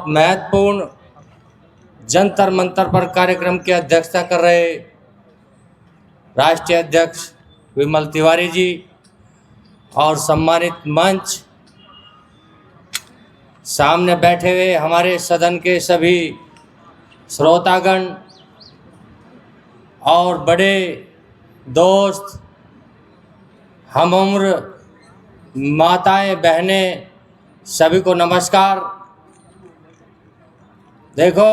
महत्वपूर्ण जंतर मंतर पर कार्यक्रम की अध्यक्षता कर रहे राष्ट्रीय अध्यक्ष विमल तिवारी जी और सम्मानित मंच, सामने बैठे हुए हमारे सदन के सभी श्रोतागण और बड़े दोस्त, हम उम्र माताएं बहनें, सभी को नमस्कार। देखो,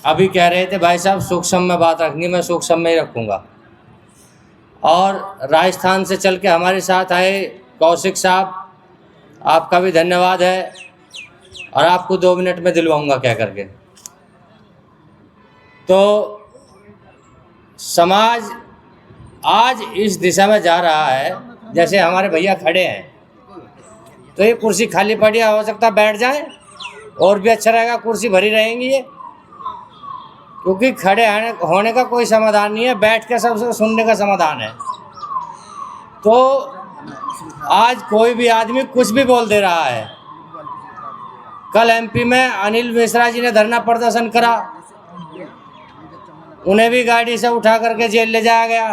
अभी कह रहे थे भाई साहब सूक्ष्म में बात रखनी, मैं सूक्ष्म में ही रखूँगा। और राजस्थान से चल के हमारे साथ आए कौशिक साहब, आपका भी धन्यवाद है और आपको 2 मिनट में दिलवाऊंगा क्या करके। तो समाज आज इस दिशा में जा रहा है, जैसे हमारे भैया खड़े हैं तो ये कुर्सी खाली पड़ी है, हो सकता है बैठ जाएं और भी अच्छा रहेगा, कुर्सी भरी रहेंगी ये, क्योंकि खड़े होने का कोई समाधान नहीं है, बैठ के सबसे सुनने का समाधान है। तो आज कोई भी आदमी कुछ भी बोल दे रहा है। कल एमपी में अनिल मिश्रा जी ने धरना प्रदर्शन करा, उन्हें भी गाड़ी से उठा करके जेल ले जाया गया।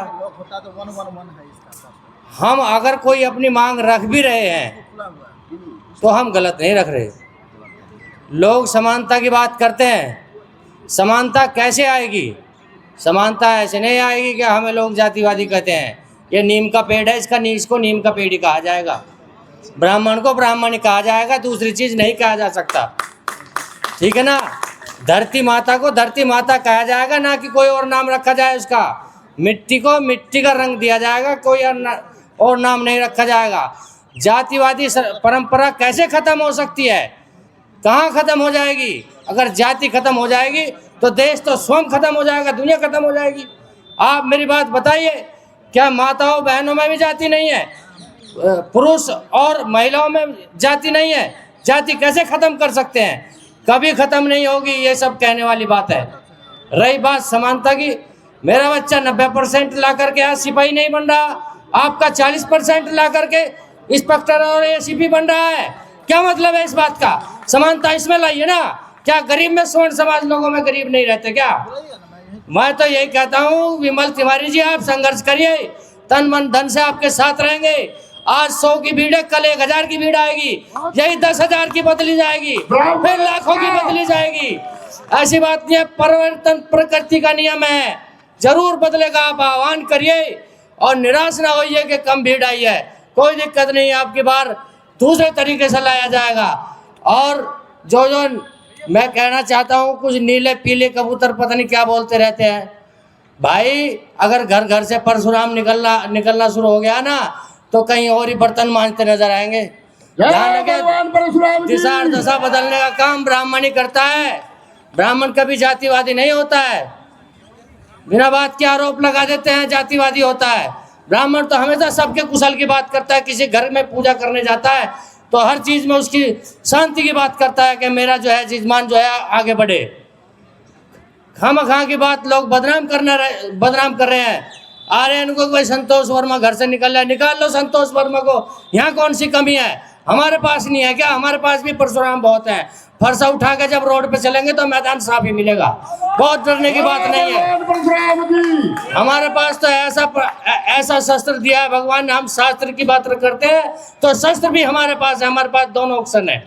हम अगर कोई अपनी मांग रख भी रहे हैं तो हम गलत नहीं रख रहे। लोग समानता की बात करते हैं, समानता कैसे आएगी? समानता ऐसे नहीं आएगी कि हमें लोग जातिवादी कहते हैं। ये नीम का पेड़ है, इसको नीम का पेड़ ही कहा जाएगा, ब्राह्मण को ब्राह्मण ही कहा जाएगा, दूसरी चीज़ नहीं कहा जा सकता, ठीक है ना। धरती माता को धरती माता कहा जाएगा, ना कि कोई और नाम रखा जाए उसका। मिट्टी को मिट्टी का रंग दिया जाएगा, कोई और नाम नहीं रखा जाएगा। जातिवादी परंपरा कैसे खत्म हो सकती है? कहाँ खत्म हो जाएगी? अगर जाति खत्म हो जाएगी तो देश तो स्वयं खत्म हो जाएगा, दुनिया खत्म हो जाएगी। आप मेरी बात बताइए, क्या माताओं बहनों में भी जाति नहीं है? पुरुष और महिलाओं में जाति नहीं है? जाति कैसे खत्म कर सकते हैं? कभी खत्म नहीं होगी, ये सब कहने वाली बात है। रही बात समानता की, मेरा बच्चा 90% ला करके आज सिपाही नहीं बन रहा, आपका 40% ला करके इंस्पेक्टर और एसीपी बन रहा है। क्या मतलब है इस बात का? समानता इसमें लाइए ना। क्या गरीब में स्वर्ण समाज लोगों में गरीब नहीं रहते क्या? मैं तो यही कहता हूँ, विमल तिवारी जी आप संघर्ष करिए, तन मन धन से आपके साथ रहेंगे। आज 100 की भीड़ है, कल 1000 की भीड़ आएगी, यही 10,000 की बदली जाएगी, फिर लाखों की बदली जाएगी। ऐसी बात नहीं है, परिवर्तन प्रकृति का नियम है, जरूर बदलेगा। आप आह्वान करिए और निराश ना होइए कि कम भीड़ आई है, कोई दिक्कत नहीं, आपकी बार दूसरे तरीके से लाया जाएगा। और जो मैं कहना चाहता हूँ, कुछ नीले पीले कबूतर पता नहीं क्या बोलते रहते हैं भाई। अगर घर घर से परशुराम निकलना शुरू हो गया ना, तो कहीं और ही बर्तन मांजते नजर आएंगे। दिशा दशा बदलने का काम ब्राह्मण ही करता है, ब्राह्मण कभी जातिवादी नहीं होता है। बिना बात के आरोप लगा देते हैं जातिवादी होता है। ब्राह्मण तो हमेशा सबके कुशल की बात करता है। किसी घर में पूजा करने जाता है तो हर चीज में उसकी शांति की बात करता है कि मेरा जो है यजमान जो है आगे बढ़े। खामखा की बात लोग बदनाम कर रहे हैं। आर्यन को कोई संतोष वर्मा घर से निकाल लो संतोष वर्मा को, यहाँ कौन सी कमी है? हमारे पास नहीं है क्या? हमारे पास भी परशुराम बहुत हैं। फरसा उठा के जब रोड पे चलेंगे तो मैदान साफ ही मिलेगा, बहुत डरने की बात नहीं है। हमारे पास तो ऐसा शस्त्र दिया है भगवान ने। हम शास्त्र की बात करते हैं तो शस्त्र भी हमारे पास है, हमारे पास दोनों ऑप्शन है।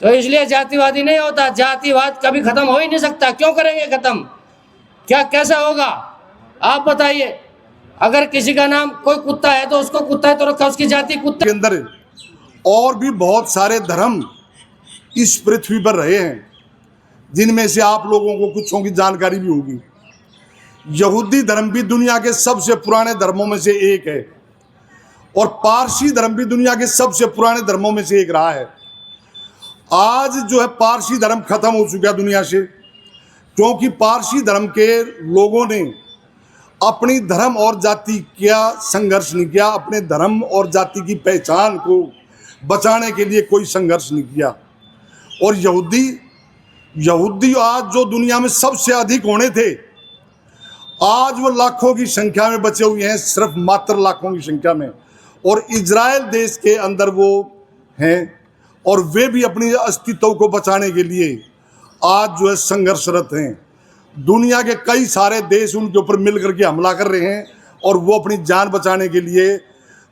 तो इसलिए जातिवादी नहीं होता, जातिवाद कभी खत्म हो ही नहीं सकता। क्यों करेंगे खत्म? क्या कैसे होगा आप बताइए? अगर किसी का नाम कोई कुत्ता है तो उसको कुत्ता है तो रखा, उसकी जाति कुत्ता के अंदर और भी बहुत सारे धर्म इस पृथ्वी पर रहे हैं, जिनमें से आप लोगों को कुछों की जानकारी भी होगी। यहूदी धर्म भी दुनिया के सबसे पुराने धर्मों में से एक है और पारसी धर्म भी दुनिया के सबसे पुराने धर्मों में से एक रहा है। आज जो है पारसी धर्म खत्म हो चुका दुनिया से, क्योंकि पारसी धर्म के लोगों ने अपनी धर्म और जाति का संघर्ष नहीं किया, अपने धर्म और जाति की पहचान को बचाने के लिए कोई संघर्ष नहीं किया। और यहूदी आज जो दुनिया में सबसे अधिक होने थे, आज वो लाखों की संख्या में बचे हुए हैं, सिर्फ मात्र लाखों की संख्या में। और इजराइल देश के अंदर वो हैं और वे भी अपनी अस्तित्व को बचाने के लिए आज जो है संघर्षरत हैं। दुनिया के कई सारे देश उनके ऊपर मिल करके हमला कर रहे हैं और वो अपनी जान बचाने के लिए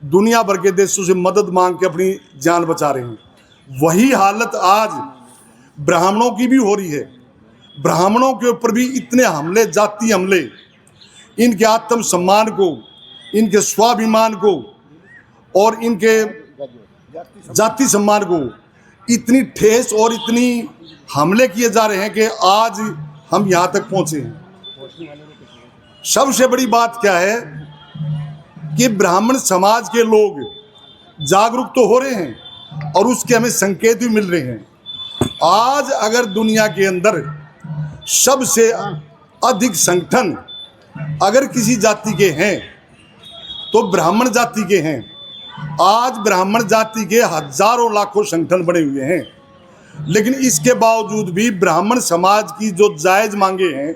दुनिया भर के देशों से मदद मांग के अपनी जान बचा रहे हैं। वही हालत आज ब्राह्मणों की भी हो रही है। ब्राह्मणों के ऊपर भी इतने हमले, जाति हमले, इनके आत्म सम्मान को, इनके स्वाभिमान को और इनके जाति सम्मान को इतनी ठेस और इतनी हमले किए जा रहे हैं कि आज हम यहाँ तक पहुँचे हैं। सबसे बड़ी बात क्या है कि ब्राह्मण समाज के लोग जागरूक तो हो रहे हैं और उसके हमें संकेत भी मिल रहे हैं। आज अगर दुनिया के अंदर सबसे अधिक संगठन अगर किसी जाति के हैं तो ब्राह्मण जाति के हैं। आज ब्राह्मण जाति के हजारों लाखों संगठन बने हुए हैं, लेकिन इसके बावजूद भी ब्राह्मण समाज की जो जायज मांगे हैं,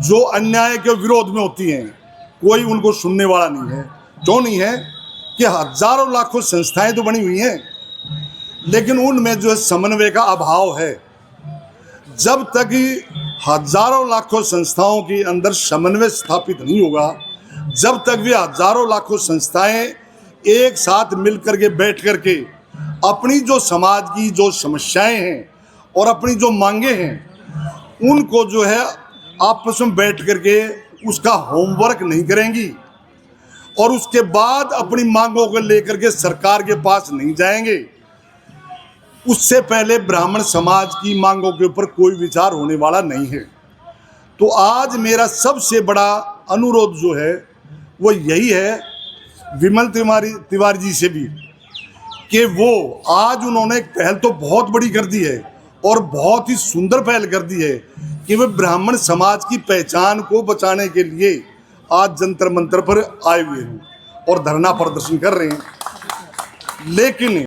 जो अन्याय के विरोध में होती हैं, कोई उनको सुनने वाला नहीं है। क्यों नहीं है कि हजारों लाखों संस्थाएं तो बनी हुई हैं, लेकिन उनमें जो है समन्वय का अभाव है। जब तक हजारों लाखों संस्थाओं के अंदर समन्वय स्थापित नहीं होगा, जब तक वे हजारों लाखों संस्थाएं एक साथ मिल करके बैठ करके अपनी जो समाज की जो समस्याएं हैं और अपनी जो मांगे हैं उनको जो है आपस में बैठ करके उसका होमवर्क नहीं करेंगी और उसके बाद अपनी मांगों को लेकर के सरकार के पास नहीं जाएंगे, उससे पहले ब्राह्मण समाज की मांगों के ऊपर कोई विचार होने वाला नहीं है। तो आज मेरा सबसे बड़ा अनुरोध जो है वो यही है विमल तिवारी जी से भी, कि वो आज उन्होंने एक पहल तो बहुत बड़ी कर दी है और बहुत ही सुंदर पहल कर दी है कि वे ब्राह्मण समाज की पहचान को बचाने के लिए आज जंतर मंतर पर आए हुए हैं और धरना प्रदर्शन कर रहे हैं। लेकिन